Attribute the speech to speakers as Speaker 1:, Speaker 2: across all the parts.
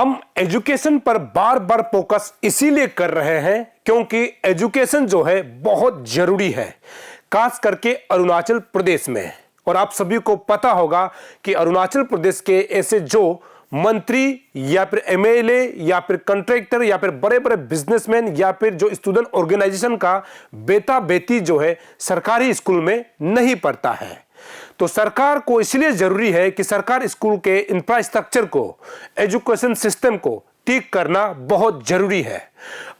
Speaker 1: हम एजुकेशन पर बार बार फोकस इसीलिए कर रहे हैं क्योंकि एजुकेशन जो है बहुत जरूरी है, खास करके अरुणाचल प्रदेश में। और आप सभी को पता होगा कि अरुणाचल प्रदेश के ऐसे जो मंत्री या फिर एमएलए या फिर कॉन्ट्रैक्टर या फिर बड़े बड़े बिजनेसमैन या फिर जो स्टूडेंट ऑर्गेनाइजेशन का बेटा बेटी जो है सरकारी स्कूल में नहीं पढ़ता है। तो सरकार को इसलिए जरूरी है कि सरकार स्कूल के इंफ्रास्ट्रक्चर को, एजुकेशन सिस्टम को ठीक करना बहुत जरूरी है।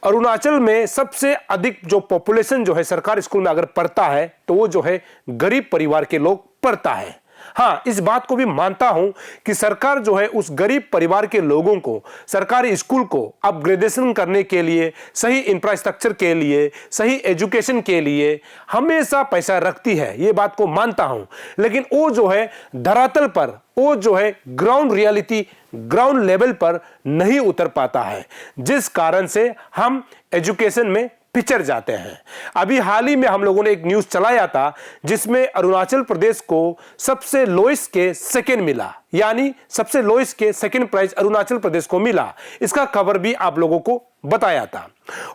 Speaker 1: अरुणाचल में सबसे अधिक जो पॉपुलेशन जो है सरकारी स्कूल में अगर पढ़ता है तो वो जो है गरीब परिवार के लोग पढ़ता है। हाँ, इस बात को भी मानता हूं कि सरकार जो है उस गरीब परिवार के लोगों को सरकारी स्कूल को अपग्रेडेशन करने के लिए, सही इंफ्रास्ट्रक्चर के लिए, सही एजुकेशन के लिए हमेशा पैसा रखती है, ये बात को मानता हूं। लेकिन वो जो है धरातल पर, वो जो है ग्राउंड रियलिटी, ग्राउंड लेवल पर नहीं उतर पाता है, जिस कारण से हम एजुकेशन में पिछड़ जाते हैं। अभी हाल ही में हम लोगों ने एक न्यूज चलाया था जिसमें अरुणाचल प्रदेश को सबसे लोएस्ट के सेकंड मिला, यानी सबसे लोएस्ट के सेकंड प्राइज अरुणाचल प्रदेश को मिला। इसका खबर भी आप लोगों को बताया था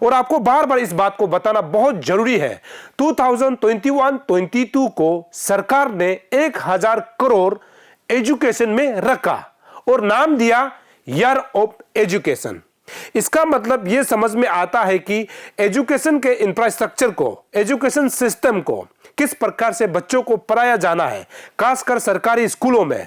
Speaker 1: और आपको बार बार इस बात को बताना बहुत जरूरी है। 2021-22 को सरकार ने 1000 करोड़ एजुकेशन में रखा और नाम दिया ईयर ऑफ एजुकेशन। इसका मतलब यह समझ में आता है कि एजुकेशन के इंफ्रास्ट्रक्चर को, एजुकेशन सिस्टम को किस प्रकार से बच्चों को पढ़ाया जाना है, खासकर सरकारी स्कूलों में।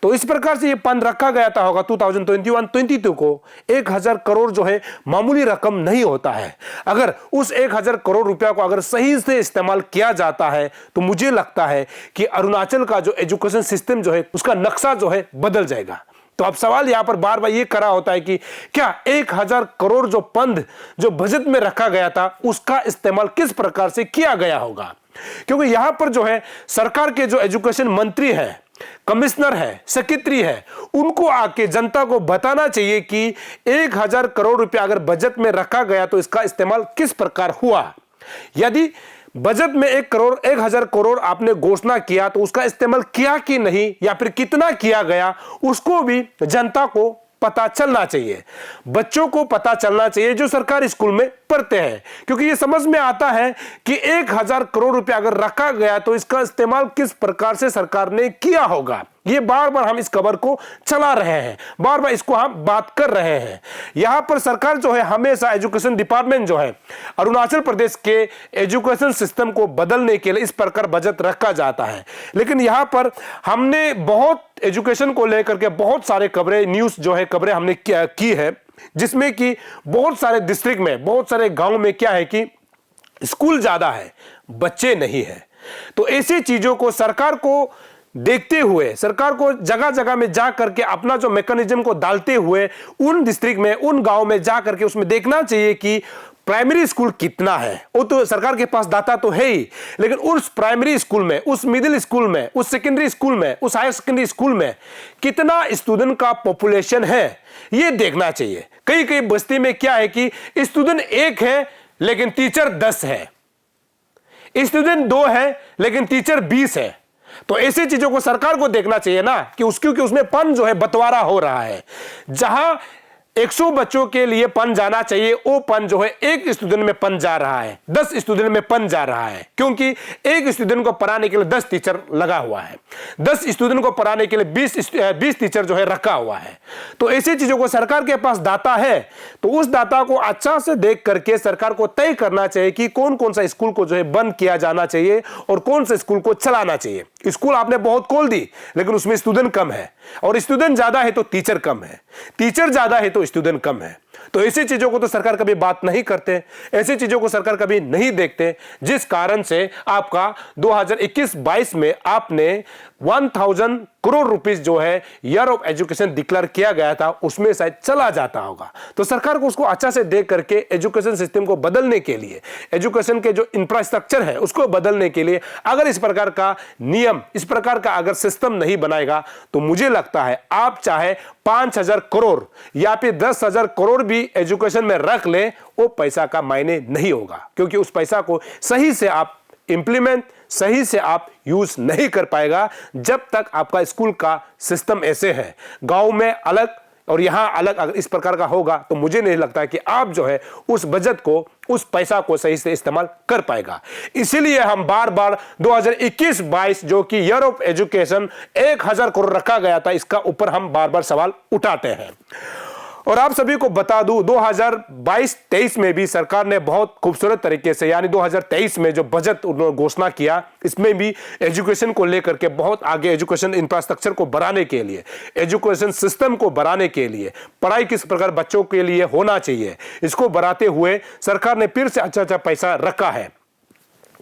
Speaker 1: तो इस प्रकार से यह फंड रखा गया था होगा 2021-22 को। 1000 करोड़ जो है मामूली रकम नहीं होता है। अगर उस 1000 करोड़ रुपया को अगर सही से इस्तेमाल किया जाता है तो मुझे लगता है कि अरुणाचल का जो एजुकेशन सिस्टम जो है उसका नक्शा जो है बदल जाएगा। तो अब सवाल यहां पर बार बार यह करा होता है कि क्या 1000 करोड़ जो फंड जो बजट में रखा गया था उसका इस्तेमाल किस प्रकार से किया गया होगा। क्योंकि यहां पर जो है सरकार के जो एजुकेशन मंत्री है, कमिश्नर है, सेक्रेटरी है, उनको आके जनता को बताना चाहिए कि 1000 करोड़ रुपया अगर बजट में रखा गया तो इसका इस्तेमाल किस प्रकार हुआ। यदि बजट में 1000 करोड़ आपने घोषणा किया तो उसका इस्तेमाल किया कि नहीं या फिर कितना किया गया, उसको भी जनता को पता चलना चाहिए, बच्चों को पता चलना चाहिए जो सरकारी स्कूल में पढ़ते हैं। क्योंकि यह समझ में आता है कि 1000 करोड़ रुपया अगर रखा गया तो इसका इस्तेमाल किस प्रकार से सरकार ने किया होगा। ये बार बार हम इस खबर को चला रहे हैं, बार बार इसको हम बात कर रहे हैं। यहां पर सरकार जो है हमेशा एजुकेशन डिपार्टमेंट जो है अरुणाचल प्रदेश के एजुकेशन सिस्टम को बदलने के लिए इस प्रकार बजट रखा जाता है। लेकिन यहां पर हमने बहुत एजुकेशन को लेकर के बहुत सारे खबरें, न्यूज जो है खबरें हमने की है, जिसमें कि बहुत सारे डिस्ट्रिक्ट में, बहुत सारे गांव में क्या है कि स्कूल ज्यादा है, बच्चे नहीं है। तो ऐसी चीजों को सरकार को देखते हुए, सरकार को जगह जगह में जा करके अपना जो मैकेनिज्म को डालते हुए उन डिस्ट्रिक्ट में, उन गांव में जा करके उसमें देखना चाहिए कि प्राइमरी स्कूल कितना है। वो तो सरकार के पास डाटा तो है ही, लेकिन उस प्राइमरी स्कूल में, उस मिडिल स्कूल में, उस सेकेंडरी स्कूल में, उस हायर सेकेंडरी स्कूल में कितना स्टूडेंट का पॉपुलेशन है ये देखना चाहिए। कई कई बस्ती में क्या है कि स्टूडेंट 1 है लेकिन टीचर 10 है, स्टूडेंट 2 है लेकिन टीचर 20 है। तो ऐसी चीजों को सरकार को देखना चाहिए ना कि क्योंकि उसमें फंड जो है बंटवारा हो रहा है। जहां 100 बच्चों के लिए फंड जाना चाहिए वो फंड जो है 1 स्टूडेंट में फंड जा रहा है, 10 स्टूडेंट में फंड जा रहा है, क्योंकि 1 स्टूडेंट को पढ़ाने के लिए 10 टीचर लगा हुआ है, 10 स्टूडेंट को पढ़ाने के लिए 20 टीचर जो है रखा हुआ है। तो ऐसी चीजों को सरकार के पास डाटा है तो उस डाटा को अच्छा से देख करके सरकार को तय करना चाहिए कि कौन कौन सा स्कूल को जो है बंद किया जाना चाहिए और कौन सा स्कूल को चलाना चाहिए। स्कूल आपने बहुत खोल दी लेकिन उसमें स्टूडेंट कम है, और स्टूडेंट ज्यादा है तो टीचर कम है, टीचर ज्यादा है तो स्टूडेंट कम है। तो ऐसी चीजों को तो सरकार कभी बात नहीं करते, ऐसी चीजों को सरकार कभी नहीं देखते, जिस कारण से आपका 2021-22 में आपने 1000 करोड़ रुपीस जो है ईयर ऑफ एजुकेशन डिक्लेयर किया गया था उसमें शायद चला जाता होगा। तो सरकार को उसको अच्छा से देख करके एजुकेशन सिस्टम को बदलने के लिए, एजुकेशन के जो इंफ्रास्ट्रक्चर है उसको बदलने के लिए अगर इस प्रकार का नियम, इस प्रकार का अगर सिस्टम नहीं बनाएगा तो मुझे लगता है आप चाहे 5000 करोड़ या फिर 10,000 करोड़ भी एजुकेशन में रख ले, वो पैसा का मायने नहीं होगा, क्योंकि उस पैसा को सही से आप इंप्लीमेंट, सही से आप यूज नहीं कर पाएगा जब तक आपका स्कूल का सिस्टम ऐसे है। गांव में अलग, और यहां अलग अगर इस प्रकार का होगा तो मुझे नहीं लगता कि आप जो है उस बजट को, उस पैसा को सही से इस्तेमाल कर पाएगा। इसीलिए हम बार बार 2021-22 जो कि ईयर ऑफ एजुकेशन 1000 करोड़ रखा गया था, इसका ऊपर हम बार बार सवाल उठाते हैं। और आप सभी को बता दूं 2022-23 में भी सरकार ने बहुत खूबसूरत तरीके से, यानी 2023 में जो बजट उन्होंने घोषणा किया, इसमें भी एजुकेशन को लेकर के बहुत आगे, एजुकेशन इंफ्रास्ट्रक्चर को बढ़ाने के लिए, एजुकेशन सिस्टम को बढ़ाने के लिए, पढ़ाई किस प्रकार बच्चों के लिए होना चाहिए, इसको बढ़ाते हुए सरकार ने फिर से अच्छा पैसा रखा है।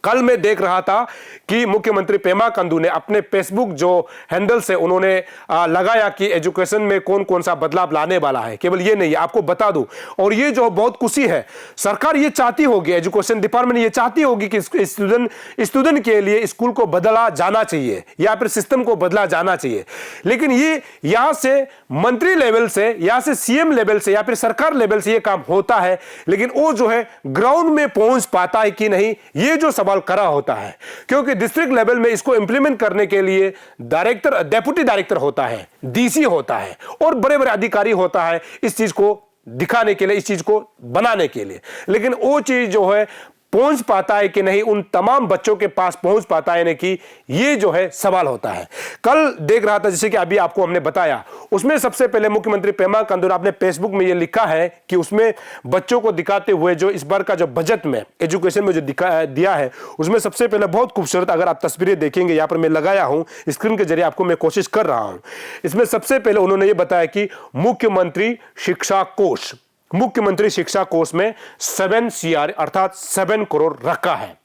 Speaker 1: कल मैं देख रहा था कि मुख्यमंत्री पेमा खांडू ने अपने फेसबुक जो हैंडल से उन्होंने लगाया कि एजुकेशन में कौन कौन सा बदलाव लाने वाला है। केवल ये नहीं, आपको बता दूं, और ये जो बहुत खुशी है, सरकार ये चाहती होगी, एजुकेशन डिपार्टमेंट ये चाहती होगी कि स्टूडेंट के लिए स्कूल को बदला जाना चाहिए या फिर सिस्टम को बदला जाना चाहिए। लेकिन ये यहां से मंत्री लेवल से, यहां से सीएम लेवल से या फिर सरकार लेवल से ये काम होता है, लेकिन वो जो है ग्राउंड में पहुंच पाता है कि नहीं, ये जो सवाल करा होता है। क्योंकि डिस्ट्रिक्ट लेवल में इसको इंप्लीमेंट करने के लिए डायरेक्टर, डेप्यूटी डायरेक्टर होता है, डीसी होता है और बड़े बड़े अधिकारी होता है इस चीज को दिखाने के लिए, इस चीज को बनाने के लिए। लेकिन वो चीज जो है पहुंच पाता है कि नहीं, उन तमाम बच्चों के पास पहुंच पाता है नहीं, ये जो है सवाल होता है। कल देख रहा था, जैसे कि अभी आपको हमने बताया, उसमें सबसे पहले मुख्यमंत्री पेमा खांडू ने अपने फेसबुक में ये लिखा है कि उसमें बच्चों को दिखाते हुए जो इस बार का जो बजट में एजुकेशन में जो दिया है, उसमें सबसे पहले बहुत खूबसूरत, अगर आप तस्वीरें देखेंगे, यहां पर मैं लगाया हूं स्क्रीन के जरिए, आपको मैं कोशिश कर रहा हूं। इसमें सबसे पहले उन्होंने ये बताया कि मुख्यमंत्री शिक्षा कोष, मुख्यमंत्री शिक्षा कोष में 7 CR अर्थात 7 करोड़ रखा है।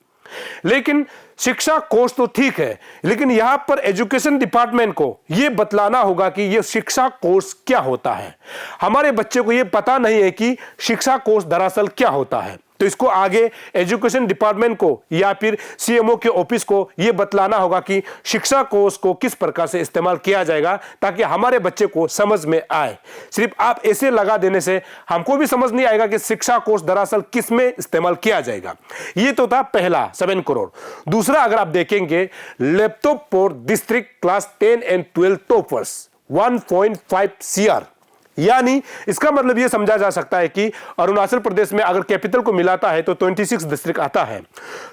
Speaker 1: लेकिन शिक्षा कोष तो ठीक है, लेकिन यहां पर एजुकेशन डिपार्टमेंट को यह बतलाना होगा कि यह शिक्षा कोष क्या होता है। हमारे बच्चे को यह पता नहीं है कि शिक्षा कोष दरअसल क्या होता है, तो इसको आगे एजुकेशन डिपार्टमेंट को या फिर सीएमओ के ऑफिस को यह बतलाना होगा कि शिक्षा कोष को किस प्रकार से इस्तेमाल किया जाएगा, ताकि हमारे बच्चे को समझ में आए। सिर्फ आप ऐसे लगा देने से हमको भी समझ नहीं आएगा कि शिक्षा कोष दरअसल किस में इस्तेमाल किया जाएगा। ये तो था पहला 7 करोड़। दूसरा, अगर आप देखेंगे, laptop for district class 10 and 12 toppers 1.5 CR, यानी इसका मतलब यह समझा जा सकता है कि अरुणाचल प्रदेश में अगर कैपिटल को मिलाता है तो 26 डिस्ट्रिक्ट आता है,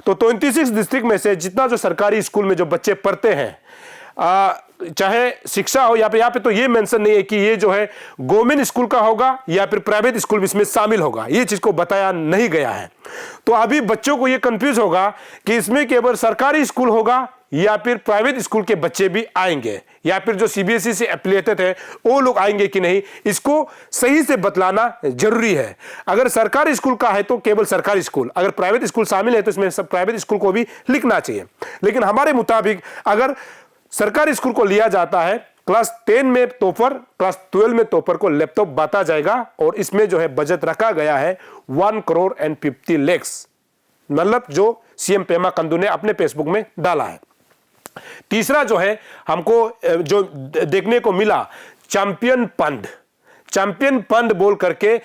Speaker 1: तो 26 डिस्ट्रिक्ट में से जितना जो सरकारी स्कूल में जो बच्चे पढ़ते हैं, चाहे शिक्षा हो, यहाँ पे तो ये मेंशन नहीं है कि ये जो है गवर्नमेंट स्कूल का होगा या फिर प्राइवेट स्कूल भी इसमें शामिल होगा, ये चीज को बताया नहीं गया है। तो अभी बच्चों को ये कंफ्यूज होगा कि इसमें केवल सरकारी स्कूल होगा या फिर प्राइवेट स्कूल के बच्चे भी आएंगे, या फिर जो सीबीएसई से एफिलिएटेड है वो लोग आएंगे कि नहीं, इसको सही से बतलाना जरूरी है। अगर सरकारी स्कूल का है तो केवल सरकारी स्कूल, अगर प्राइवेट स्कूल शामिल है तो इसमें सब प्राइवेट स्कूल को भी लिखना चाहिए। लेकिन हमारे मुताबिक अगर सरकारी स्कूल को लिया जाता है, क्लास 10 में टॉपर, क्लास 12 में टॉपर को लैपटॉप बांटा जाएगा, और इसमें जो है बजट रखा गया है 1 करोड़ and 50 lakhs, मतलब जो सीएम पेमा खांडू ने अपने फेसबुक में डाला है। तीसरा जो है हमको जो देखने को मिला, चैंपियन फंड बोल करके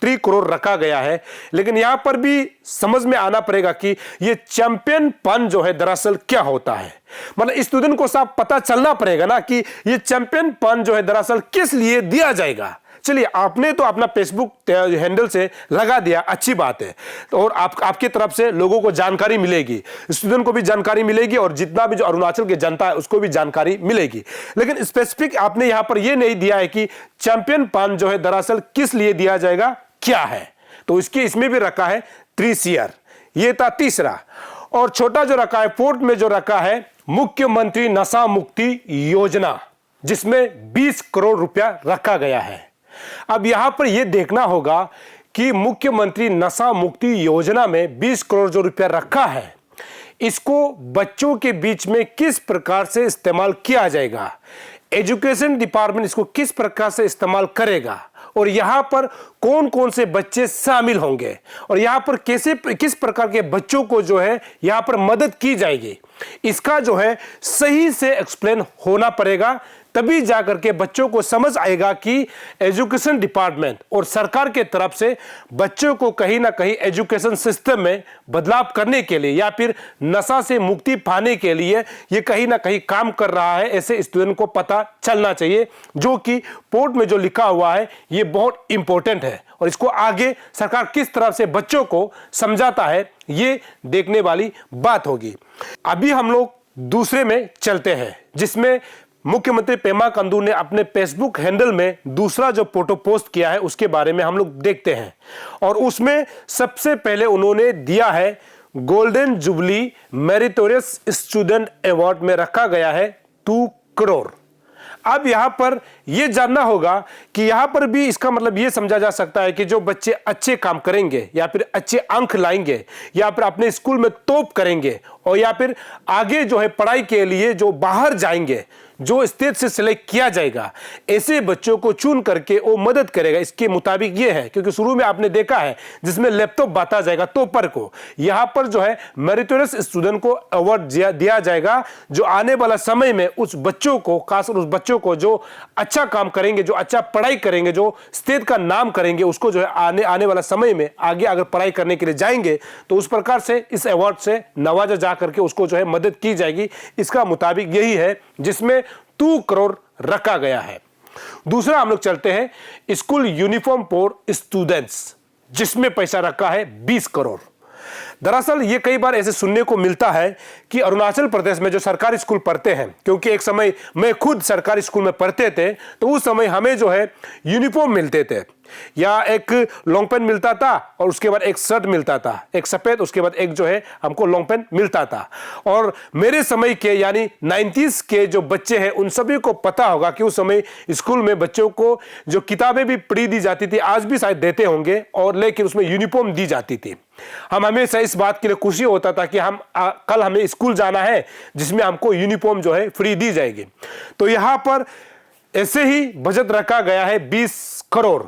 Speaker 1: 3 करोड़ रखा गया है। लेकिन यहां पर भी समझ में आना पड़ेगा कि ये चैंपियन फंड जो है दरअसल क्या होता है। मतलब स्टूडेंट को साफ पता चलना पड़ेगा ना कि ये चैंपियन फंड जो है दरअसल किस लिए दिया जाएगा। चलिए, आपने तो अपना फेसबुक हैंडल से लगा दिया, अच्छी बात है, तो और आपकी तरफ से लोगों को जानकारी मिलेगी, स्टूडेंट को भी जानकारी मिलेगी, और जितना भी जो अरुणाचल की जनता है उसको भी जानकारी मिलेगी। लेकिन स्पेसिफिक आपने यहां पर यह नहीं दिया है कि चैंपियन फंड जो है दरअसल किस लिए दिया जाएगा, क्या है। तो इसमें भी रखा है 3 CR, यह था तीसरा। और छोटा जो रखा है, 4th में जो रखा है, मुख्यमंत्री नशा मुक्ति योजना, जिसमें 20 करोड़ रुपया रखा गया है। अब यहां पर यह देखना होगा कि मुख्यमंत्री नशा मुक्ति योजना में 20 करोड़ जो रुपया रखा है, इसको बच्चों के बीच में किस प्रकार से इस्तेमाल किया जाएगा, एजुकेशन डिपार्टमेंट इसको किस प्रकार से इस्तेमाल करेगा, और यहां पर कौन कौन से बच्चे शामिल होंगे, और यहां पर किस प्रकार के बच्चों को जो है यहां पर मदद की जाएगी, इसका जो है सही से एक्सप्लेन होना पड़ेगा। तभी जाकर के बच्चों को समझ आएगा कि एजुकेशन डिपार्टमेंट और सरकार के तरफ से बच्चों को कहीं ना कहीं एजुकेशन सिस्टम में बदलाव करने के लिए या फिर नशा से मुक्ति पाने के लिए ये कहीं ना कहीं काम कर रहा है। ऐसे स्टूडेंट को पता चलना चाहिए, जो कि पोर्ट में जो लिखा हुआ है ये बहुत इंपॉर्टेंट है और इसको आगे सरकार किस तरह से बच्चों को समझाता है ये देखने वाली बात होगी। अभी हम लोग दूसरे में चलते हैं, जिसमें मुख्यमंत्री पेमा खांडू ने अपने फेसबुक हैंडल में दूसरा जो फोटो पोस्ट किया है उसके बारे में हम लोग देखते हैं। और उसमें सबसे पहले उन्होंने दिया है golden jubilee meritorious student award में रखा गया है 2 करोड़। अब यहां पर यह जानना होगा कि यहां पर भी इसका मतलब यह समझा जा सकता है कि जो बच्चे अच्छे काम करेंगे या फिर अच्छे अंक लाएंगे या फिर अपने स्कूल में टॉप करेंगे और या फिर आगे जो है पढ़ाई के लिए जो बाहर जाएंगे, जो स्टेट से सिलेक्ट किया जाएगा, ऐसे बच्चों को चुन करके वो मदद करेगा। इसके मुताबिक ये है, क्योंकि शुरू में आपने देखा है जिसमें लैपटॉप बांटा जाएगा टॉपर को, यहां पर जो है मेरिटोरियस स्टूडेंट को अवार्ड दिया जाएगा, जो आने वाला समय में उस बच्चों को, खासकर उस बच्चों को जो अच्छा काम करेंगे, जो अच्छा पढ़ाई करेंगे, जो स्टेट का नाम करेंगे, उसको जो है आने वाला समय में आगे अगर पढ़ाई करने के लिए जाएंगे तो उस प्रकार से इस अवार्ड से नवाजा जा करके उसको जो है मदद की जाएगी। इसका मुताबिक यही है जिसमें 2 करोड़ रखा गया है। दूसरा हम लोग चलते हैं स्कूल यूनिफॉर्म फॉर स्टूडेंट्स, जिसमें पैसा रखा है 20 करोड़। दरअसल ये कई बार ऐसे सुनने को मिलता है कि अरुणाचल प्रदेश में जो सरकारी स्कूल पढ़ते हैं, क्योंकि एक समय मैं खुद सरकारी स्कूल में पढ़ते थे तो उस समय हमें जो है यूनिफॉर्म मिलते थे, या एक लॉन्ग पैंट मिलता था और उसके बाद एक शर्ट मिलता था, एक सफेद, उसके बाद एक जो है हमको लॉन्ग पैंट मिलता था। और मेरे समय के यानी 90s के जो बच्चे हैं उन सभी को पता होगा कि उस समय स्कूल में बच्चों को जो किताबें भी फ्री दी जाती थी, आज भी शायद देते होंगे, और लेकिन उसमें यूनिफॉर्म दी जाती थी। हम हमेशा इस बात के लिए खुशी होता था कि कल हमें स्कूल जाना है जिसमें हमको यूनिफॉर्म जो है फ्री दी जाएगी। तो यहां पर ऐसे ही बजट रखा गया है 20 करोड़।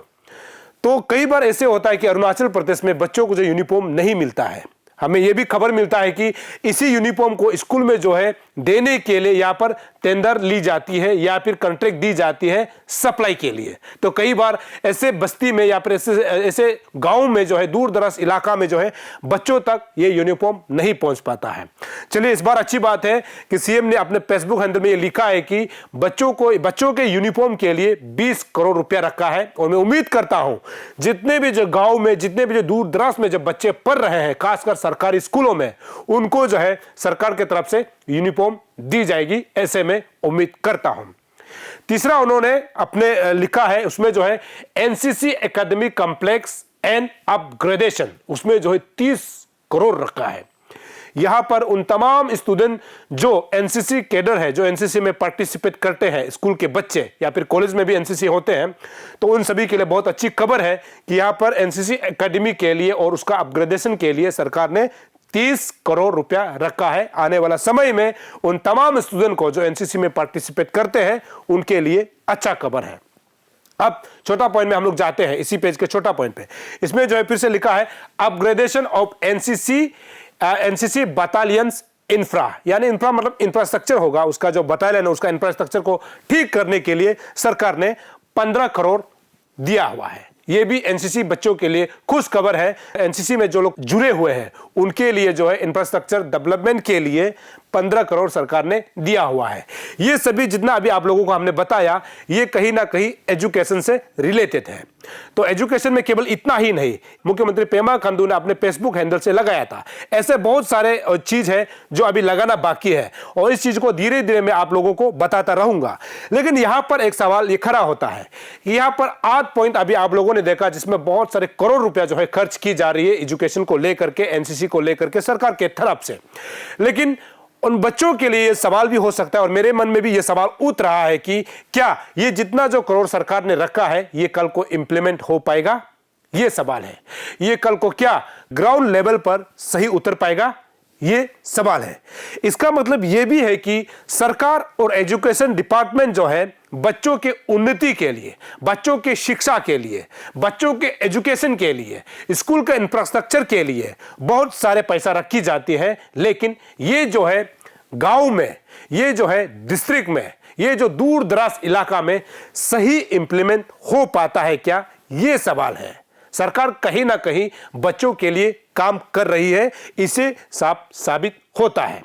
Speaker 1: तो कई बार ऐसे होता है कि अरुणाचल प्रदेश में बच्चों को जो यूनिफॉर्म नहीं मिलता है, हमें यह भी खबर मिलता है कि इसी यूनिफॉर्म को स्कूल में जो है देने के लिए यहां पर टेंडर ली जाती है या फिर कॉन्ट्रैक्ट दी जाती है सप्लाई के लिए। तो कई बार ऐसे बस्ती में या फिर ऐसे गांव में जो है, दूर दराज इलाका में जो है बच्चों तक ये यूनिफॉर्म नहीं पहुंच पाता है। चलिए, इस बार अच्छी बात है कि सीएम ने अपने फेसबुक हैंडल में ये लिखा है कि बच्चों के यूनिफॉर्म के लिए 20 करोड़ रुपया रखा है। और मैं उम्मीद करता हूं जितने भी जो गांव में, जितने भी जो दूर दराज में जब बच्चे पढ़ रहे हैं, खासकर सरकारी स्कूलों में, उनको जो है सरकार की तरफ से यूनिफॉर्म दी जाएगी, ऐसे में उम्मीद करता हूं। तीसरा उन्होंने अपने लिखा है, उसमें जो है NCC academy complex and upgradation, उसमें जो है 30 करोड़ रखा है। यहां पर उन तमाम स्टूडेंट जो एनसीसी कैडर है, जो एनसीसी में पार्टिसिपेट करते हैं, स्कूल के बच्चे या फिर कॉलेज में भी एनसीसी होते हैं, तो उन सभी के लिए बहुत अच्छी खबर है कि यहां पर एनसीसी एकेडमी के लिए और उसका अपग्रेडेशन के लिए सरकार ने 30 करोड़ रुपया रखा है। आने वाला समय में उन तमाम स्टूडेंट को जो एनसीसी में पार्टिसिपेट करते हैं उनके लिए अच्छा खबर है। अब छोटा पॉइंट में हम लोग जाते हैं, इसी पेज के छोटा पॉइंट पे। इसमें जो है फिर से लिखा है upgradation of NCC battalions infra, यानी इंफ्रा मतलब इंफ्रास्ट्रक्चर होगा, उसका जो बटालियन है उसका इंफ्रास्ट्रक्चर को ठीक करने के लिए सरकार ने 15 करोड़ दिया हुआ है। यह भी एनसीसी बच्चों के लिए खुश खबर है। एनसीसी में जो लोग जुड़े हुए हैं उनके लिए जो है इंफ्रास्ट्रक्चर डेवलपमेंट के लिए 15 करोड़ सरकार ने दिया हुआ है। ये सभी जितना अभी आप लोगों को हमने बताया, ये कहीं ना कहीं एजुकेशन से रिलेटेड है। तो एजुकेशन में केवल इतना ही नहीं, मुख्यमंत्री पेमा खांडू ने अपने फेसबुक हैंडल से लगाया था। ऐसे बहुत सारे चीज है जो अभी लगाना बाकी है और इस चीज को धीरे धीरे मैं आप लोगों को बताता रहूंगा। लेकिन यहां पर एक सवाल ये खड़ा होता है कि यहां पर 8 पॉइंट अभी आप लोगों ने देखा जिसमें बहुत सारे करोड़ रुपया जो है खर्च की जा रही है एजुकेशन को लेकर के, एनसीसी को लेकर के सरकार के तरफ से। लेकिन उन बच्चों के लिए यह सवाल भी हो सकता है और मेरे मन में भी यह सवाल उठ रहा है कि क्या ये जितना जो करोड़ सरकार ने रखा है ये कल को इंप्लीमेंट हो पाएगा? यह सवाल है। ये कल को क्या ग्राउंड लेवल पर सही उतर पाएगा? ये सवाल है। इसका मतलब यह भी है कि सरकार और एजुकेशन डिपार्टमेंट जो है बच्चों के उन्नति के लिए, बच्चों के शिक्षा के लिए, बच्चों के एजुकेशन के लिए, स्कूल का इंफ्रास्ट्रक्चर के लिए बहुत सारे पैसा रखी जाती है। लेकिन ये जो है गांव में, ये जो है डिस्ट्रिक्ट में, ये जो दूर दराज इलाका में सही इंप्लीमेंट हो पाता है क्या, ये सवाल है। सरकार कहीं ना कहीं बच्चों के लिए काम कर रही है, इसे साफ साबित होता है।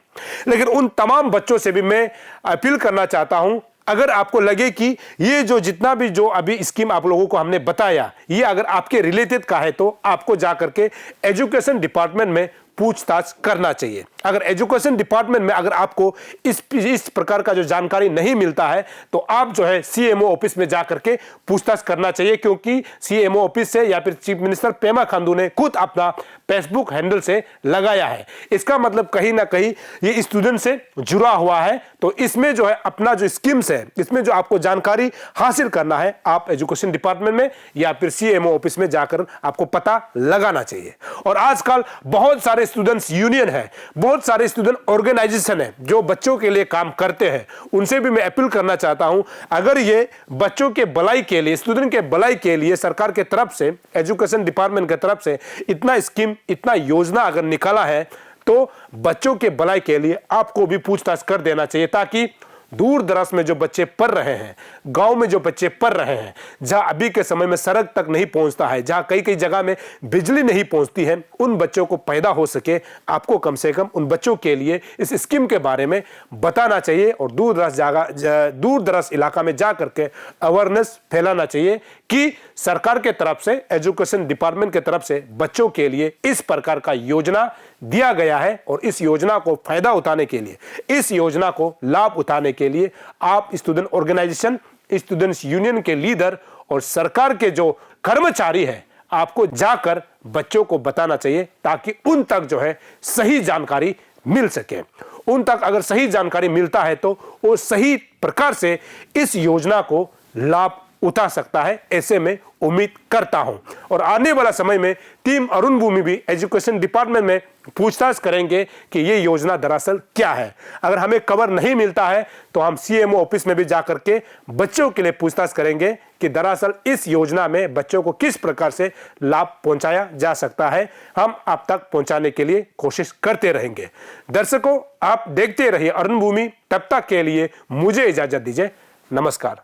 Speaker 1: लेकिन उन तमाम बच्चों से भी मैं अपील करना चाहता हूं, अगर आपको लगे कि ये जो जितना भी जो अभी स्कीम आप लोगों को हमने बताया, ये अगर आपके रिलेटेड का है, तो आपको जाकर के एजुकेशन डिपार्टमेंट में पूछताछ करना चाहिए। अगर एजुकेशन डिपार्टमेंट में अगर आपको इस प्रकार का जो जानकारी नहीं मिलता है, तो आप जो है सीएमओ ऑफिस में जाकर के पूछताछ करना चाहिए, क्योंकि सीएमओ ऑफिस से या फिर चीफ मिनिस्टर पेमा खांडू ने खुद अपना फेसबुक हैंडल से लगाया है। इसका मतलब कहीं ना कहीं ये स्टूडेंट से जुड़ा हुआ है। तो इसमें जो है अपना जो स्कीम्स है, इसमें जो आपको जानकारी हासिल करना है, आप एजुकेशन डिपार्टमेंट में या फिर सीएमओ ऑफिस में जाकर आपको पता लगाना चाहिए। और आजकल बहुत सारे स्टूडेंट्स यूनियन है, बहुत सारे स्टूडेंट ऑर्गेनाइजेशन है जो बच्चों के लिए काम करते हैं। उनसे भी मैं अपील करना चाहता हूं, अगर ये बच्चों के भलाई के लिए, स्टूडेंट के भलाई के लिए सरकार के तरफ से, एजुकेशन डिपार्टमेंट की तरफ से इतना स्कीम, इतना योजना अगर निकाला है, तो बच्चों के भलाई के लिए आपको भी पूछताछ कर देना चाहिए, ताकि दूर दराज में जो बच्चे पढ़ रहे हैं, गांव में जो बच्चे पढ़ रहे हैं, जहां अभी के समय में सड़क तक नहीं पहुंचता है, जहां कई कई जगह में बिजली नहीं पहुंचती है, उन बच्चों को पैदा हो सके, आपको कम से कम उन बच्चों के लिए इस स्कीम के बारे में बताना चाहिए और दूर दराज इलाका में जा करके अवेयरनेस फैलाना चाहिए कि सरकार के तरफ से, एजुकेशन डिपार्टमेंट के तरफ से बच्चों के लिए इस प्रकार का योजना दिया गया है। और इस योजना को फायदा उठाने के लिए, इस योजना को लाभ उठाने के लिए आप स्टूडेंट ऑर्गेनाइजेशन, स्टूडेंट्स यूनियन के लीडर और सरकार के जो कर्मचारी हैं, आपको जाकर बच्चों को बताना चाहिए, ताकि उन तक जो है सही जानकारी मिल सके। उन तक अगर सही जानकारी मिलता है तो वो सही प्रकार से इस योजना को लाभ उठा सकता है, ऐसे में उम्मीद करता हूं। और आने वाला समय में टीम अरुण भूमि भी एजुकेशन डिपार्टमेंट में पूछताछ करेंगे कि ये योजना दरअसल क्या है। अगर हमें कवर नहीं मिलता है तो हम सीएमओ ऑफिस में भी जाकर के बच्चों के लिए पूछताछ करेंगे कि दरअसल इस योजना में बच्चों को किस प्रकार से लाभ पहुंचाया जा सकता है। हम आप तक पहुंचाने के लिए कोशिश करते रहेंगे। दर्शकों, आप देखते रहिए अरुण भूमि। तब तक के लिए मुझे इजाजत दीजिए। नमस्कार।